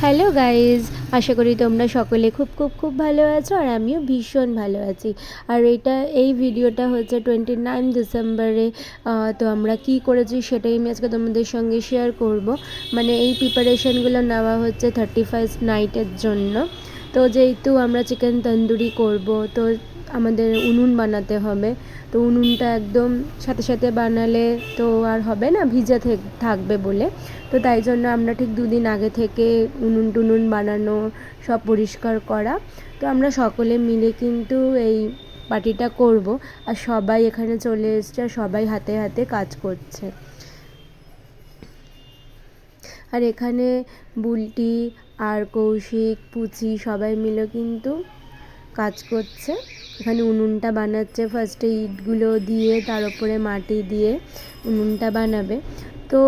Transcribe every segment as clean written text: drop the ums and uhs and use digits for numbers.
Hello guys, আশা করি তোমরা সকলে খুব খুব খুব ভালো আছো আর আমিও ভীষণ ভালো আছি। আর এই ভিডিওটা হচ্ছে 29 ডিসেম্বরে। তো আমরা কি করেছি সেটাই আমি আজকে তোমাদের সঙ্গে শেয়ার করব। মানে এই প্রিপারেশনগুলো নেওয়া হচ্ছে 31st নাইটের জন্য। তো যেহেতু আমরা চিকেন তন্দুরি করব, তো আমাদের উনুন বানাতে হবে। তো উনুনটা একদম সাথে সাথে বানালে তো আর হবে না, ভিজে থাকবে বলে। তো তাই জন্য আমরা ঠিক দুদিন আগে থেকে উনুন টুনুন বানানো, সব পরিষ্কার করা। তো আমরা সকলে মিলে কিন্তু এই পার্টিটা করব। আর সবাই এখানে চলে এসছে, আর সবাই হাতে হাতে কাজ করছে। আর এখানে বুলটি আর কৌশিক, পুচি সবাই মিলে কিন্তু কাজ করছে। এখানে উনুনটা বানাচ্ছে, ফার্স্টে ইটগুলো দিয়ে তার উপরে মাটি দিয়ে উনুনটা বানাবে। তো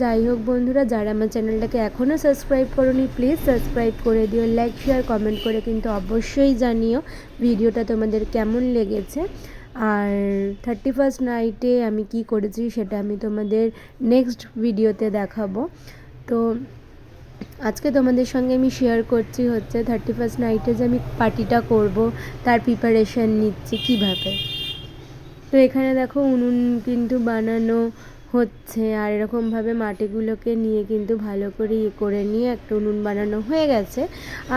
যাই হোক বন্ধুরা, যারা আমার চ্যানেলটাকে এখনও সাবস্ক্রাইব করোনি প্লিজ সাবস্ক্রাইব করে দিও, লাইক শেয়ার কমেন্ট করে কিন্তু অবশ্যই জানিও ভিডিওটা তোমাদের কেমন লেগেছে। আর 31st নাইটে আমি কি করেছি সেটা আমি তোমাদের নেক্সট ভিডিওতে দেখাবো। তো আজকে তোমাদের সঙ্গে আমি শেয়ার করছি হচ্ছে 31st নাইটে যে আমি পার্টিটা করব তার প্রিপারেশান নিচ্ছি কিভাবে। তো এখানে দেখো উনুন কিন্তু বানানো হচ্ছে, আর এরকমভাবে মাটিগুলোকে নিয়ে কিন্তু ভালো করে করে নিয়ে একটা উনুন বানানো হয়ে গেছে।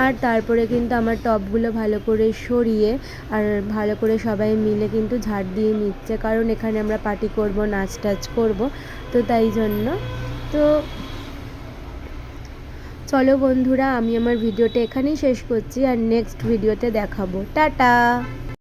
আর তারপরে কিন্তু আমার টবগুলো ভালো করে সরিয়ে আর ভালো করে সবাই মিলে কিন্তু ঝাড় দিয়ে নিচ্ছে, কারণ এখানে আমরা পার্টি করব, নাচ টাচ করব। তো তাই জন্য তো চলো বন্ধুরা, আমি আমার ভিডিওটা এখানেই শেষ করছি, আর নেক্সট ভিডিওতে দেখাবো। টাটা।